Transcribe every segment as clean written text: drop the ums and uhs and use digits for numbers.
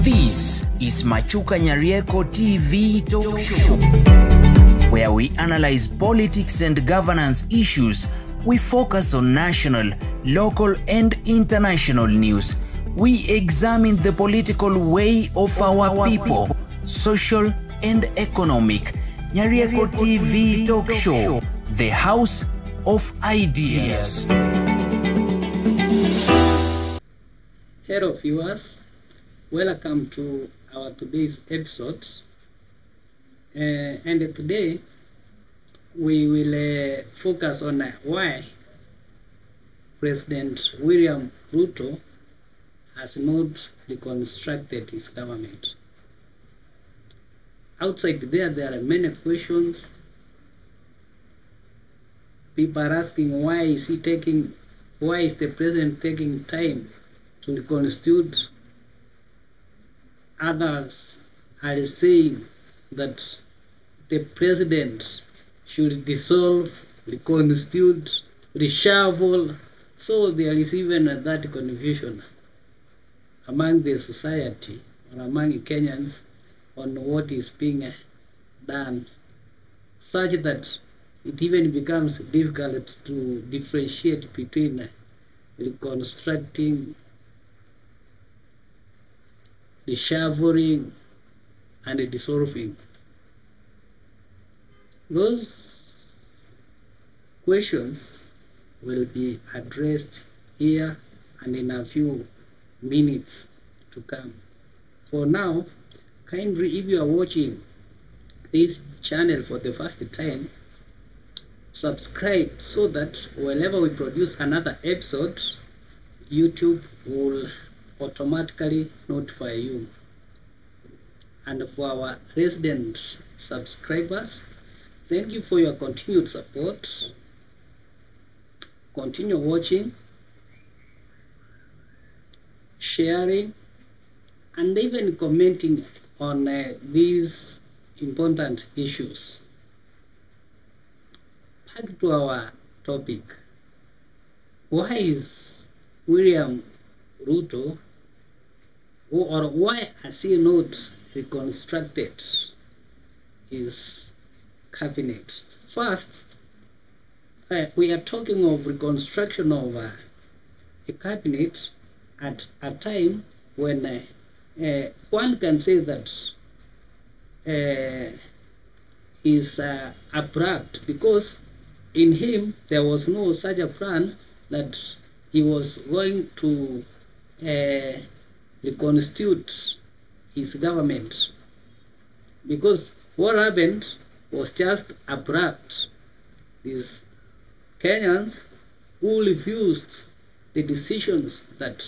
This is Machuka Nyarieko TV Talk Show, where we analyze politics and governance issues. We focus on national, local, and international news. We examine the political way of our people, social and economic. Nyarieko TV Talk Show, the house of ideas. Hello viewers, welcome to our today's episode. And today we will focus on why President William Ruto has not reconstructed his government. Outside there are many questions. People are asking why is the president taking time to reconstitute. Others are saying that the president should dissolve, reconstitute, reshuffle. So there is even that confusion among the society or among Kenyans on what is being done, such that it even becomes difficult to differentiate between reconstructing, reshuffling, and dissolving. Those questions will be addressed here and in a few minutes to come. For now, kindly, if you are watching this channel for the first time, subscribe so that whenever we produce another episode, YouTube will automatically notify you. And for our resident subscribers, thank you for your continued support. Continue watching, sharing, and even commenting on these important issues. Back to our topic. Why is William Ruto, or why has he not reconstructed his cabinet? First, we are talking of reconstruction of a cabinet at a time when one can say that is abrupt, because in him there was no such a plan that he was going to reconstitute his government, because what happened was just abrupt. These Kenyans who refused the decisions that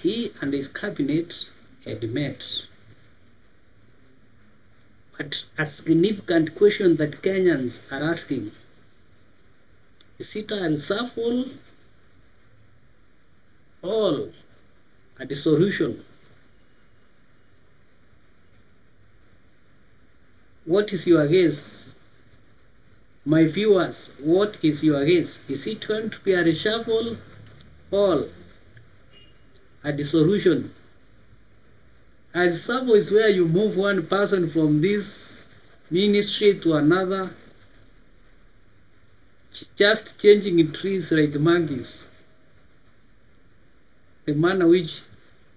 he and his cabinet had made. But a significant question that Kenyans are asking, is it a reshuffle or a dissolution? What is your guess? My viewers, what is your guess? Is it going to be a reshuffle or a dissolution? A reshuffle is where you move one person from this ministry to another, just changing trees like monkeys. The manner which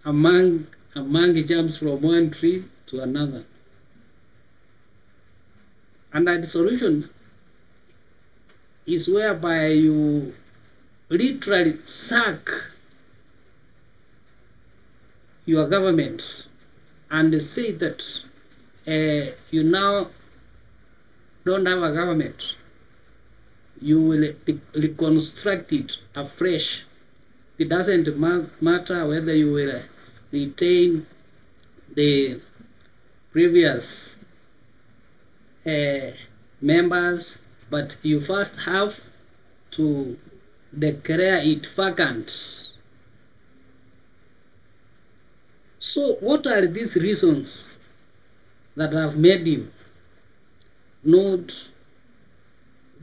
a monkey jumps from one tree to another. And a dissolution is whereby you literally sack your government and say that you now don't have a government. You will reconstruct it afresh. It doesn't matter whether you will retain the previous members, but you first have to declare it vacant. So what are these reasons that have made him not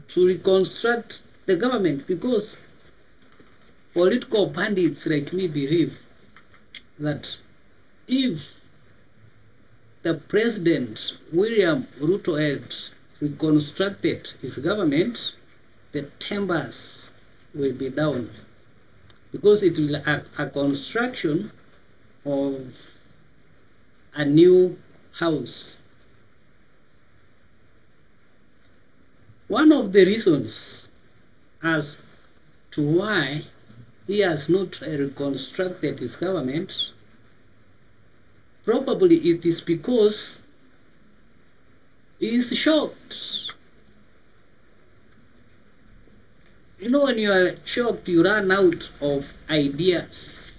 to reconstruct the government? Because political pundits like me believe that if the President William Ruto had reconstructed his government, the timbers will be down, because it will a construction of a new house. One of the reasons as to why he has not reconstructed his government, probably it is because he is shocked. You know, when you are shocked, you run out of ideas.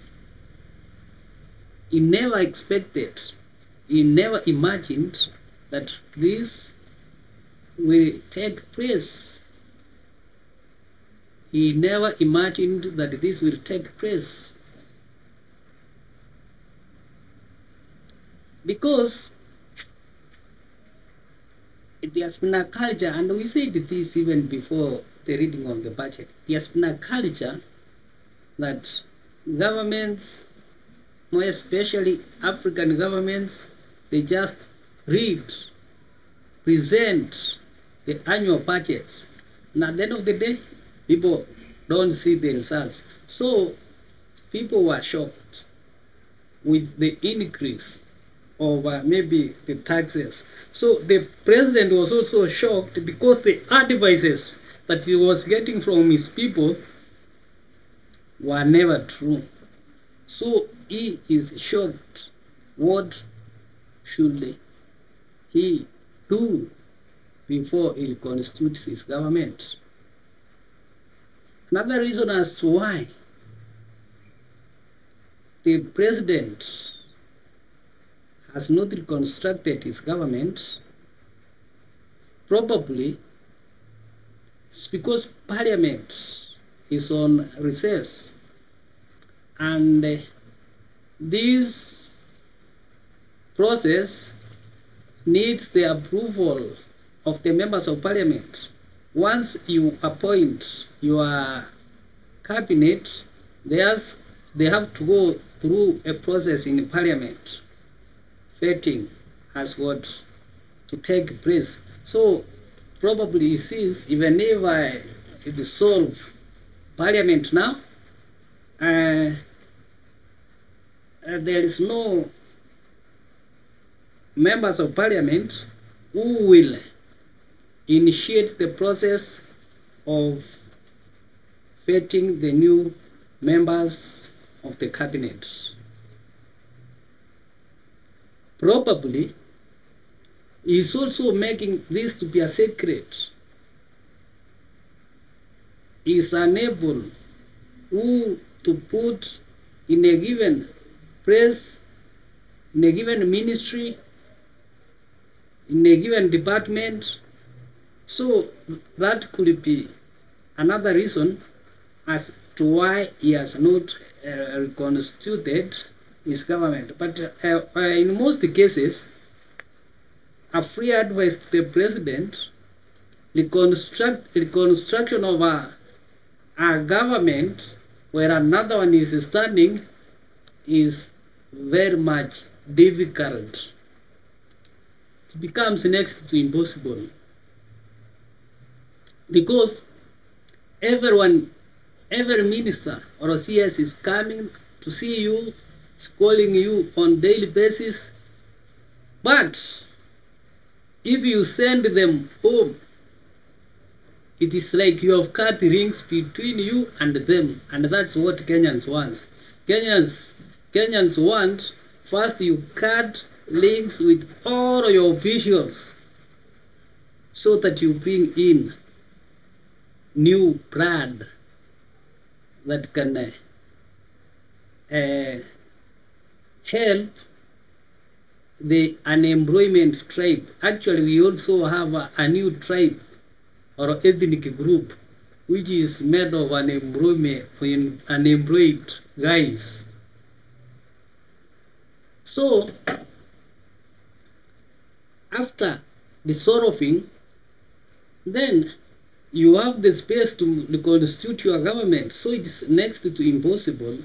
He never expected, he never imagined that this will take place. He never imagined that this will take place. Because it has been a culture, and we said this even before the reading of the budget, it has been a culture that governments, more especially African governments, they just read, present the annual budgets, and at the end of the day, people don't see the results. So people were shocked with the increase of maybe the taxes. So the president was also shocked because the advices that he was getting from his people were never true. So he is shocked. What should he do before he constitutes his government? Another reason as to why the president has not reconstructed his government, probably it's because Parliament is on recess, and this process needs the approval of the members of Parliament. Once you appoint your cabinet, they have to go through a process in Parliament. Vetting has got to take place. So probably he sees, even if I dissolve Parliament now, there is no members of Parliament who will initiate the process of vetting the new members of the cabinet. Probably he is also making this to be a secret. He is unable who to put in a given place, in a given ministry, in a given department. So that could be another reason as to why he has not reconstituted his government. But in most cases, a free advice to the president, reconstruction of a government where another one is standing is very much difficult. It becomes next to impossible, because every minister or CS is coming to see you, is calling you on daily basis. But if you send them home, it is like you have cut rings between you and them, and that's what Kenyans want. Kenyans want first you cut links with all your officials so that you bring in new blood that can help the unemployment tribe. Actually, we also have a new tribe or ethnic group which is made of unemployed guys. So after dissolving, then you have the space to reconstitute your government. So it is next to impossible,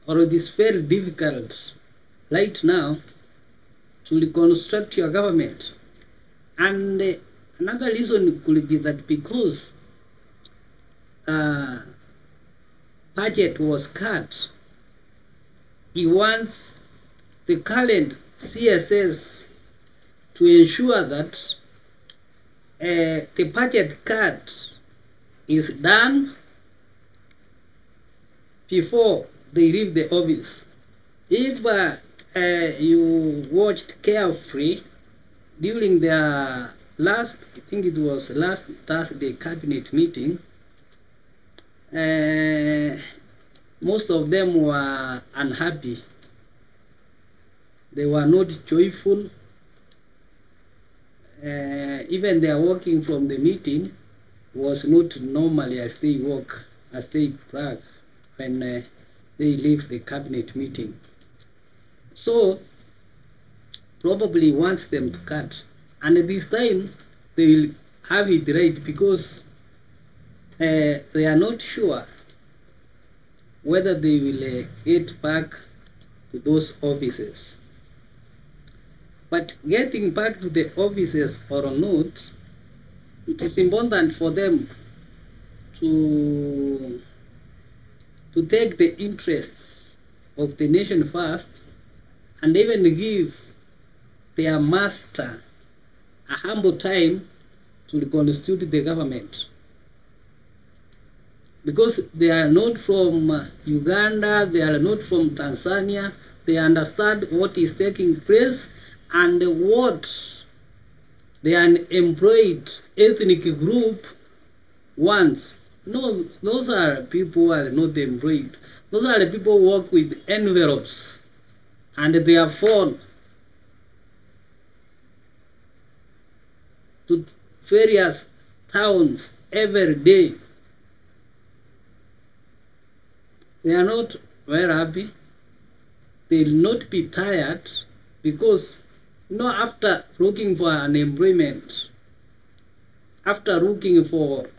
or it is very difficult right now to reconstruct your government. And another reason could be that because budget was cut, he wants the current CSS to ensure that the budget cut is done before they leave the office. If you watched carefully during their last, I think it was last Thursday cabinet meeting, most of them were unhappy. They were not joyful. Even their walking from the meeting was not normally as they walk, as they brag when they leave the cabinet meeting. So probably wants them to cut, and this time they will have it right because they are not sure whether they will get back to those offices. But getting back to the offices or not, it is important for them to take the interests of the nation first, and even give their master a humble time to reconstitute the government. Because they are not from Uganda, they are not from Tanzania, they understand what is taking place and what the unemployed ethnic group wants. No, those are people who are not employed. Those are the people who work with envelopes and their phone to various towns every day. They are not very happy. They will not be tired because after looking for unemployment, after looking for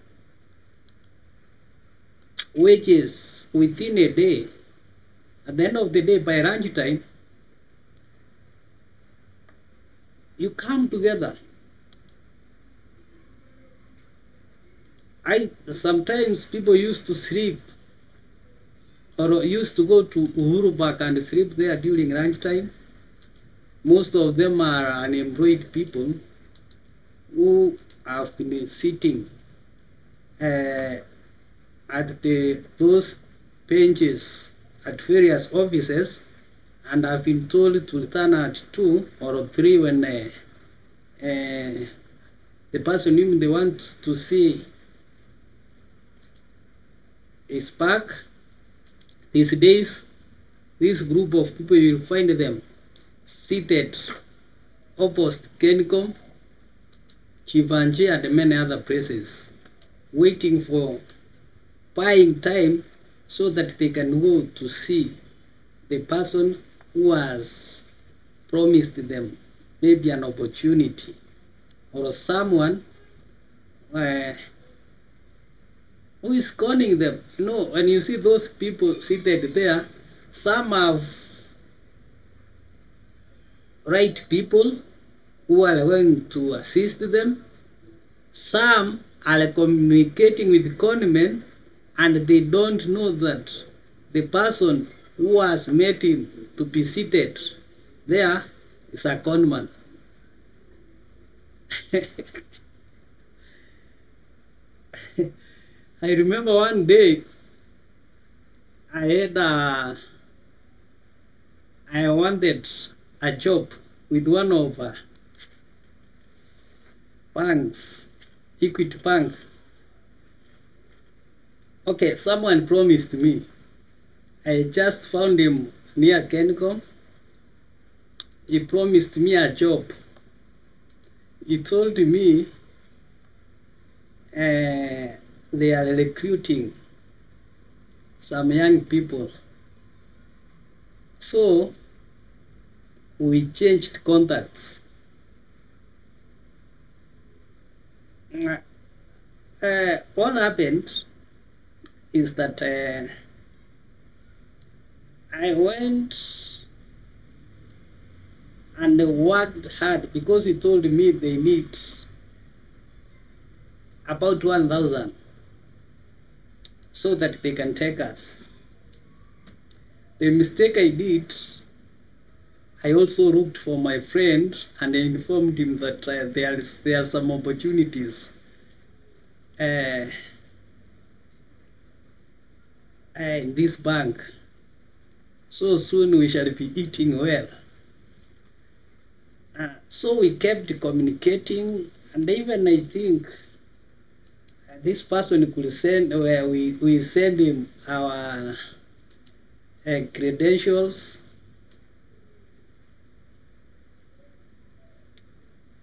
wages within a day, at the end of the day, by lunchtime, you come together. Sometimes people used to sleep or used to go to Uhuru Park and sleep there during lunchtime. Most of them are unemployed people who have been sitting at those benches at various offices and have been told to return at 2 or 3 when the person whom they want to see is back. These days, this group of people, you will find them seated opposite Kencom, Chivanji, and many other places, waiting for buying time so that they can go to see the person who has promised them maybe an opportunity, or someone who is conning them. When you see those people seated there, some have right people who are going to assist them. Some are communicating with conmen and they don't know that the person who has made him to be seated there is a conman. I remember one day I wanted a job with one of banks, Equity Bank. Okay, someone promised me. I just found him near Kencom. He promised me a job. He told me they are recruiting some young people. So we changed contacts. What happened is that I went and worked hard, because he told me they need about 1,000 so that they can take us. The mistake I did, I also looked for my friend and I informed him that there are some opportunities in this bank. So soon we shall be eating well. So we kept communicating, and even I think this person could send, where we send him our credentials.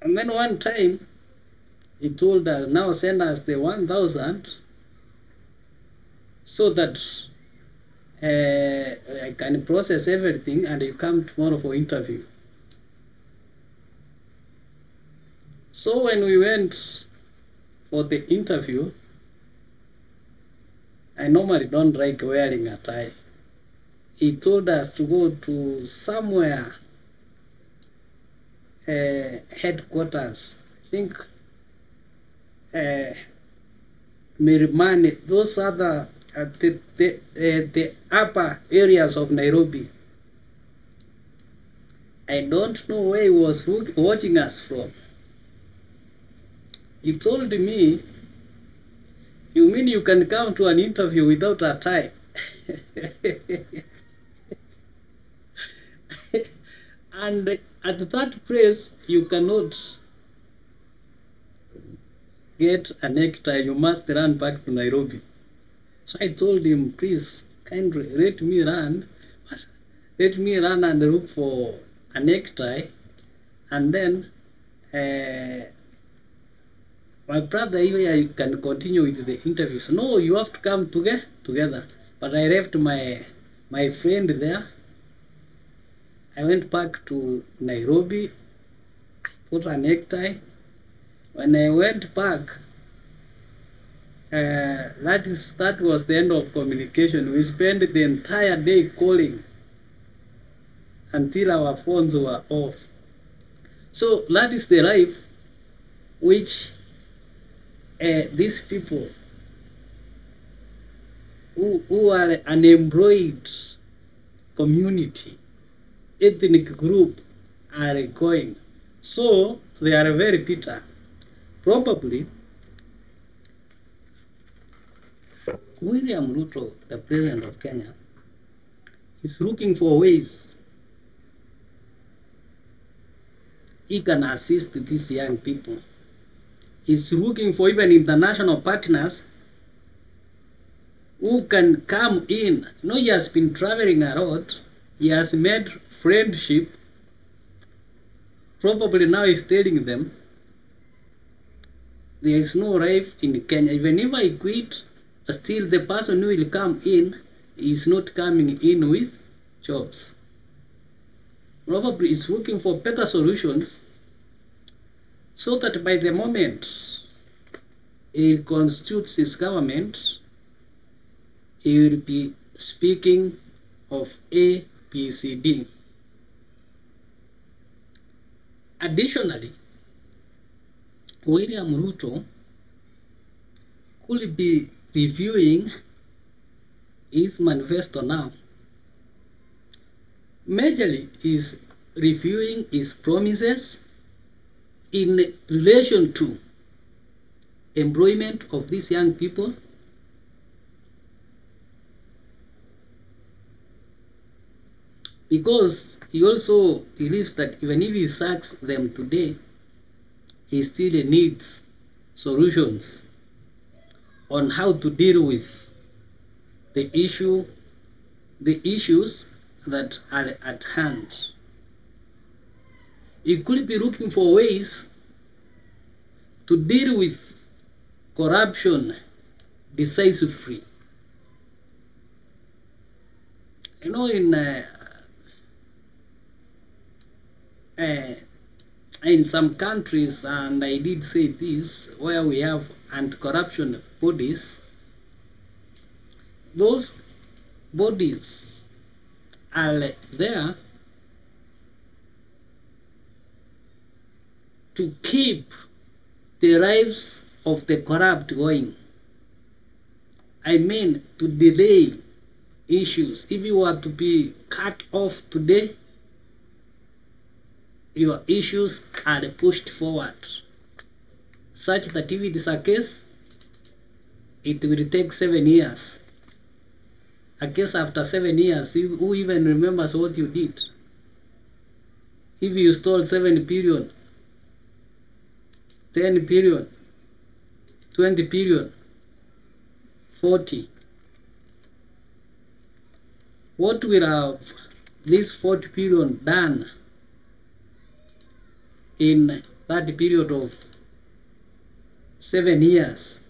And then one time he told us, now send us the 1,000 so that I can process everything and you come tomorrow for interview. So when we went for the interview, I normally don't like wearing a tie. He told us to go to somewhere, headquarters, I think Mirimani, those other the upper areas of Nairobi. I don't know where he was watching us from. He told me, you mean you can come to an interview without a tie? And at that place, you cannot get a necktie. You must run back to Nairobi. So I told him, please, kindly let me run and look for a necktie, and then my brother here, you can continue with the interviews. No, you have to come together. But I left my friend there. I went back to Nairobi, put a necktie. When I went back, that was the end of communication. We spent the entire day calling until our phones were off. So that is the life which these people who are an unemployed community, ethnic group, are going. So they are very bitter. Probably William Ruto, the president of Kenya, is looking for ways he can assist these young people. He's looking for even international partners who can come in. You know, he has been traveling a lot. He has made friendship. Probably now he's telling them there is no life in Kenya. Even if I quit, still the person who will come in is not coming in with jobs. Probably is looking for better solutions so that by the moment he constitutes his government, he will be speaking of A, B, C, D. Additionally, William Ruto could be reviewing his manifesto now. Majorly is reviewing his promises in relation to employment of these young people, because he also believes that even if he sacks them today, he still needs solutions on how to deal with the issues that are at hand. He could be looking for ways to deal with corruption decisively. You know, in some countries, and I did say this, where we have anti-corruption bodies, those bodies are there to keep the lives of the corrupt going. I mean, to delay issues. If you are to be cut off today, your issues are pushed forward, such that if it is a case, it will take 7 years. A case after 7 years, who even remembers what you did? If you stole 7 billion, 10 billion, 20 billion, 40, what will have this 40 billion done in that period of 7 years?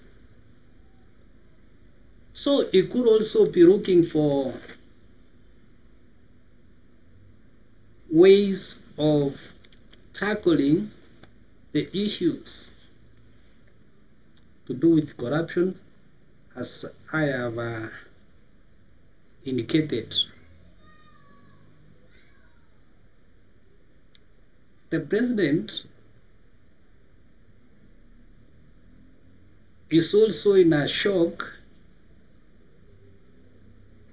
So you could also be looking for ways of tackling the issues to do with corruption, as I have indicated. The president is also in a shock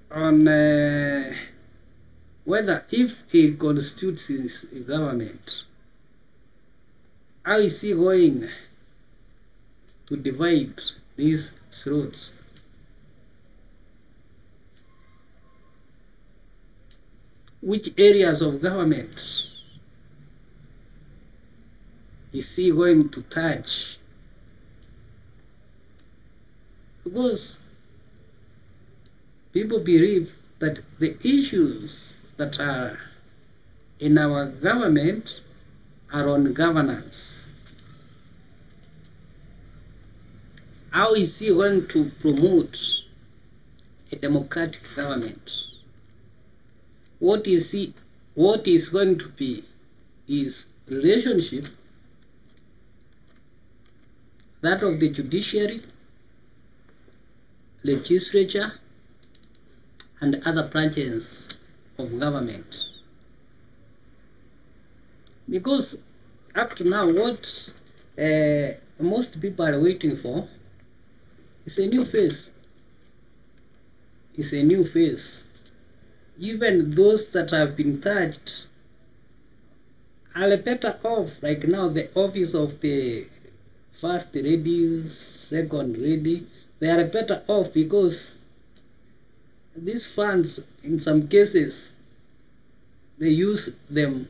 on whether, if he constitutes his government, how is he going to divide these slots? Which areas of government is he going to touch? Because people believe that the issues that are in our government are on governance. How is he going to promote a democratic government? What is going to be his relationship, that of the judiciary, legislature, and other branches of government? Because up to now, what most people are waiting for is a new face. It's a new face. Even those that have been touched are better off. Like now, the office of the first lady, second lady, they are better off because these funds, in some cases, they use them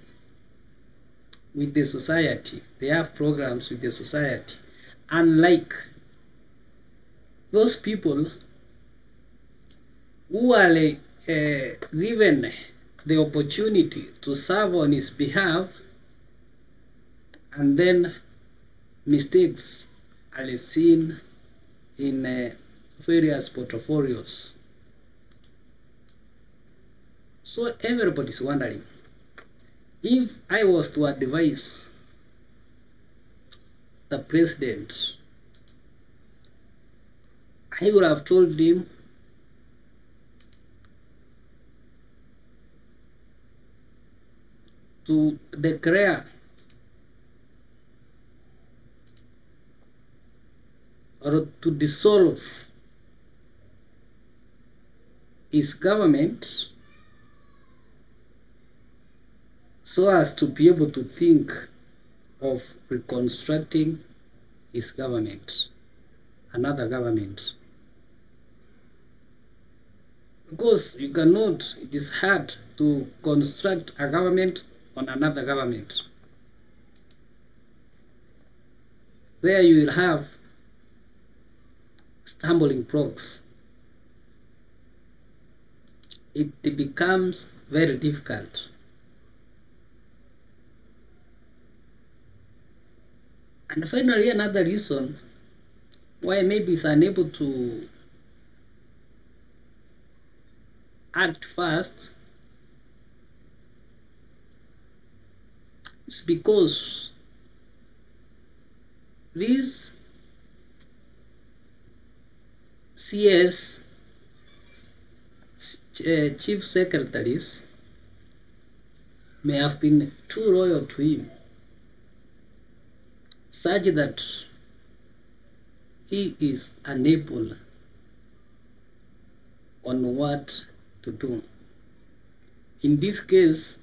with the society. They have programs with the society. Unlike those people who are given the opportunity to serve on his behalf, and then mistakes are seen in various portfolios. So everybody's wondering, if I was to advise the president, I would have told him to declare or to dissolve his government so as to be able to think of reconstructing his government, another government. Because you cannot, it is hard to construct a government on another government. There you will have stumbling blocks. It becomes very difficult. And finally, another reason why maybe is unable to act fast is because these CS chief secretaries may have been too loyal to him. such that he is unable on what to do. In this case,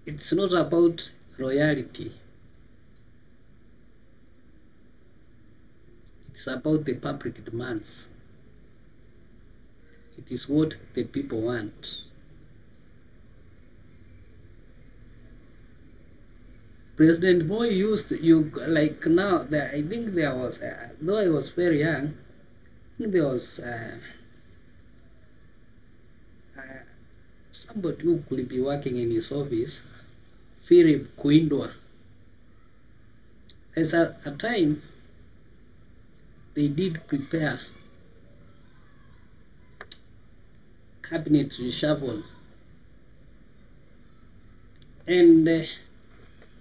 it's not about royalty. It's about the public demands. It is what the people want. President Moi used you like now. I think there was, though I was very young, I think there was somebody who could be working in his office, Philip Kuindwa. As a time, they did prepare cabinet reshuffle, and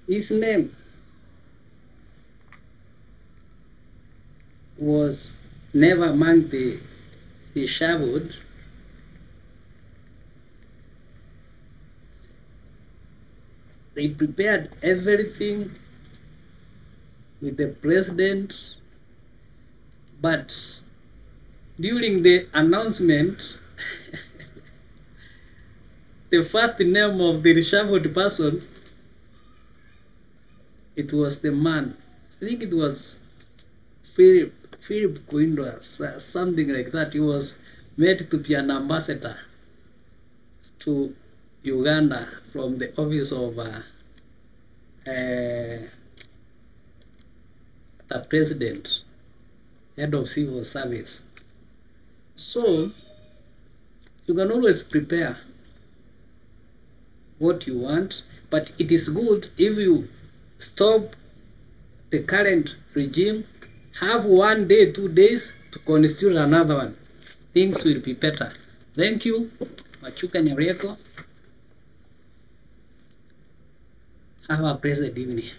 his name was never among the reshuffled. They prepared everything with the president, but during the announcement, the first name of the reshuffled person, it was the man. I think it was Philip Kuindwa, something like that. He was made to be an ambassador to Uganda from the office of the president, head of civil service. So you can always prepare what you want, but it is good if you stop the current regime, have 1 day, 2 days to constitute another one. Things will be better. Thank you. Machuka Nyarieko. Have a blessed evening.